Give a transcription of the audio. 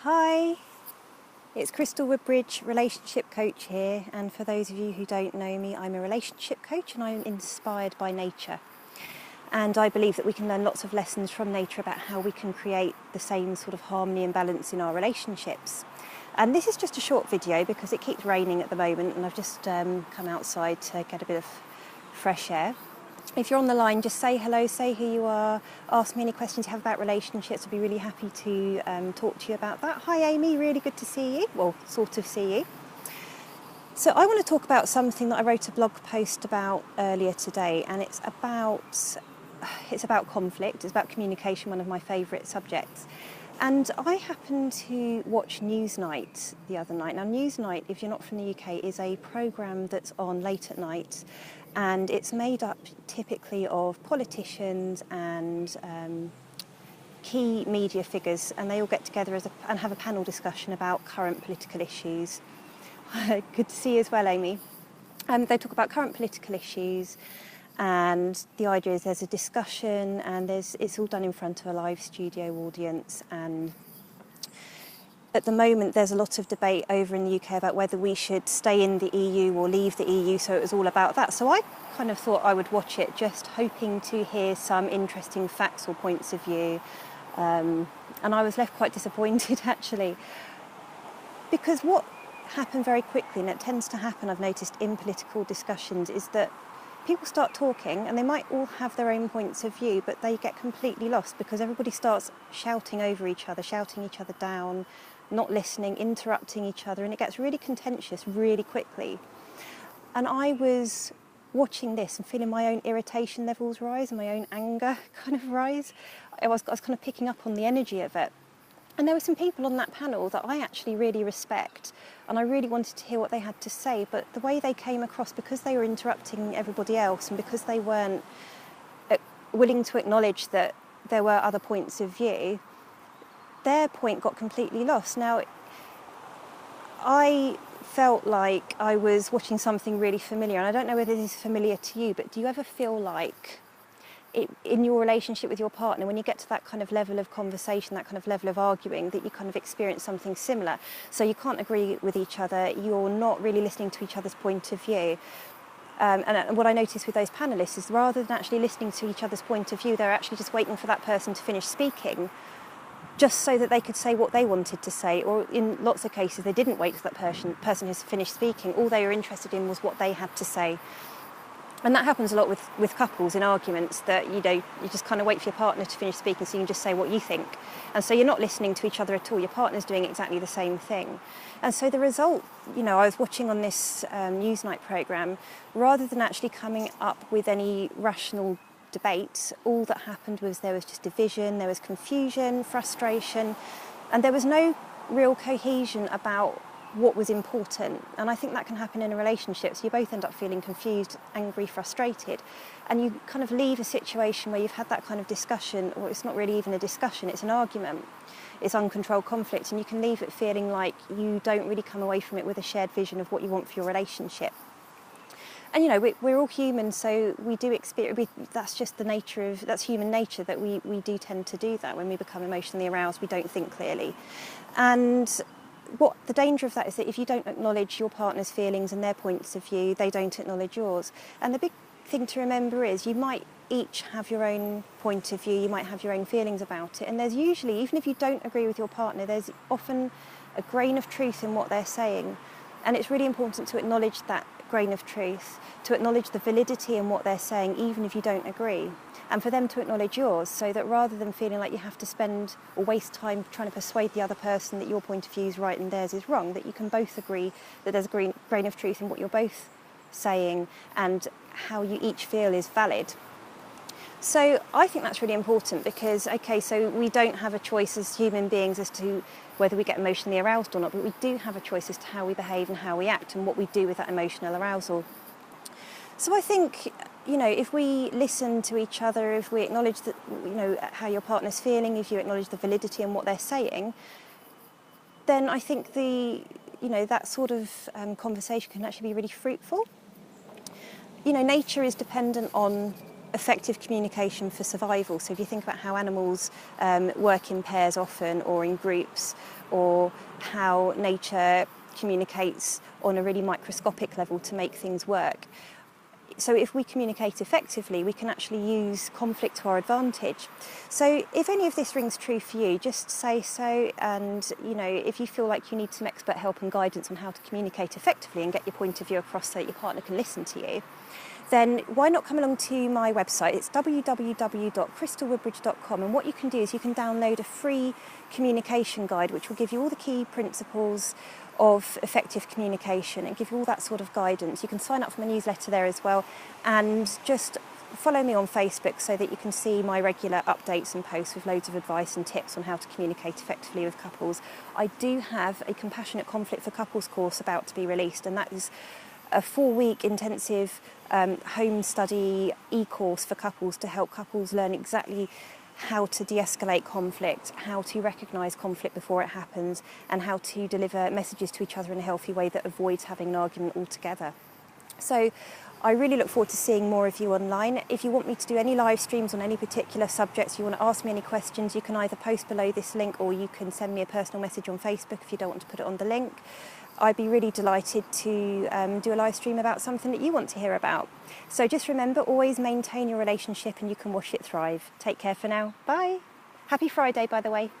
Hi, it's Crystal Woodbridge, relationship coach here, and for those of you who don't know me, I'm a relationship coach and I'm inspired by nature. And I believe that we can learn lots of lessons from nature about how we can create the same sort of harmony and balance in our relationships. And this is just a short video because it keeps raining at the moment and I've just come outside to get a bit of fresh air. If you're on the line, just say hello, say who you are, ask me any questions you have about relationships. I'd be really happy to talk to you about that. Hi Amy, really good to see you. Well, sort of see you. So I want to talk about something that I wrote a blog post about earlier today, and it's about conflict, it's about communication, one of my favourite subjects. And I happened to watch Newsnight the other night. Now Newsnight, if you're not from the UK, is a programme that's on late at night, and it's made up typically of politicians and key media figures, and they all get together and have a panel discussion about current political issues. Good to see you as well, Amy. They talk about current political issues, and the idea is there's a discussion and it's all done in front of a live studio audience. And at the moment there's a lot of debate over in the UK about whether we should stay in the EU or leave the EU, so it was all about that. So I kind of thought I would watch it, just hoping to hear some interesting facts or points of view, and I was left quite disappointed actually, because what happened very quickly, and it tends to happen, I've noticed, in political discussions, is that people start talking and they might all have their own points of view, but they get completely lost because everybody starts shouting over each other, shouting each other down, not listening, interrupting each other, and it gets really contentious really quickly. And I was watching this and feeling my own irritation levels rise and my own anger kind of rise. I was kind of picking up on the energy of it. And there were some people on that panel that I actually really respect, and I really wanted to hear what they had to say, but the way they came across, because they were interrupting everybody else and because they weren't willing to acknowledge that there were other points of view, their point got completely lost. Now, I felt like I was watching something really familiar, and I don't know whether this is familiar to you, but do you ever feel like in your relationship with your partner, when you get to that kind of level of conversation, that kind of level of arguing, that you kind of experience something similar? So you can't agree with each other, you're not really listening to each other's point of view. And what I noticed with those panellists is, rather than actually listening to each other's point of view, they're actually just waiting for that person to finish speaking, just so that they could say what they wanted to say. Or in lots of cases, they didn't wait for that person who's finished speaking. All they were interested in was what they had to say. And that happens a lot with couples in arguments, that you just kind of wait for your partner to finish speaking so you can just say what you think. And so you're not listening to each other at all. Your partner's doing exactly the same thing. And so the result, I was watching on this Newsnight programme, rather than actually coming up with any rational debate, all that happened was there was just division, there was confusion, frustration, and there was no real cohesion about what was important. And I think that can happen in a relationship. So you both end up feeling confused, angry, frustrated, and you kind of leave a situation where you've had that kind of discussion, or it's not really even a discussion, it's an argument, it's uncontrolled conflict, and you can leave it feeling like you don't really come away from it with a shared vision of what you want for your relationship. And we're all human, so we do experience, that's just that's human nature, that we do tend to do that. When we become emotionally aroused, we don't think clearly. And what the danger of that is that if you don't acknowledge your partner's feelings and their points of view, they don't acknowledge yours. And the big thing to remember is you might each have your own point of view, you might have your own feelings about it, and there's usually, even if you don't agree with your partner, there's often a grain of truth in what they're saying. And it's really important to acknowledge that grain of truth, to acknowledge the validity in what they're saying, even if you don't agree, and for them to acknowledge yours, so that rather than feeling like you have to spend or waste time trying to persuade the other person that your point of view is right and theirs is wrong, that you can both agree that there's a grain of truth in what you're both saying and how you each feel is valid. So I think that's really important, because, so we don't have a choice as human beings as to whether we get emotionally aroused or not, but we do have a choice as to how we behave and how we act and what we do with that emotional arousal. So I think, if we listen to each other, if we acknowledge that, how your partner's feeling, if you acknowledge the validity in what they're saying, then I think that sort of conversation can actually be really fruitful. Nature is dependent on effective communication for survival. So if you think about how animals work in pairs often or in groups, or how nature communicates on a really microscopic level to make things work. So if we communicate effectively, we can actually use conflict to our advantage. So if any of this rings true for you, just say so. And if you feel like you need some expert help and guidance on how to communicate effectively and get your point of view across so that your partner can listen to you, then why not come along to my website? It's www.crystalwoodbridge.com, and what you can do is you can download a free communication guide which will give you all the key principles of effective communication and give you all that sort of guidance. You can sign up for my newsletter there as well, and just follow me on Facebook so that you can see my regular updates and posts with loads of advice and tips on how to communicate effectively with couples. I do have a Compassionate Conflict for Couples course about to be released, and that is a 4-week intensive home study e-course for couples to help couples learn exactly how to de-escalate conflict, how to recognise conflict before it happens, and how to deliver messages to each other in a healthy way that avoids having an argument altogether. So I really look forward to seeing more of you online. If you want me to do any live streams on any particular subjects, you want to ask me any questions, you can either post below this link or you can send me a personal message on Facebook if you don't want to put it on the link. I'd be really delighted to do a live stream about something that you want to hear about. So just remember, always maintain your relationship and you can watch it thrive. Take care for now. Bye. Happy Friday, by the way.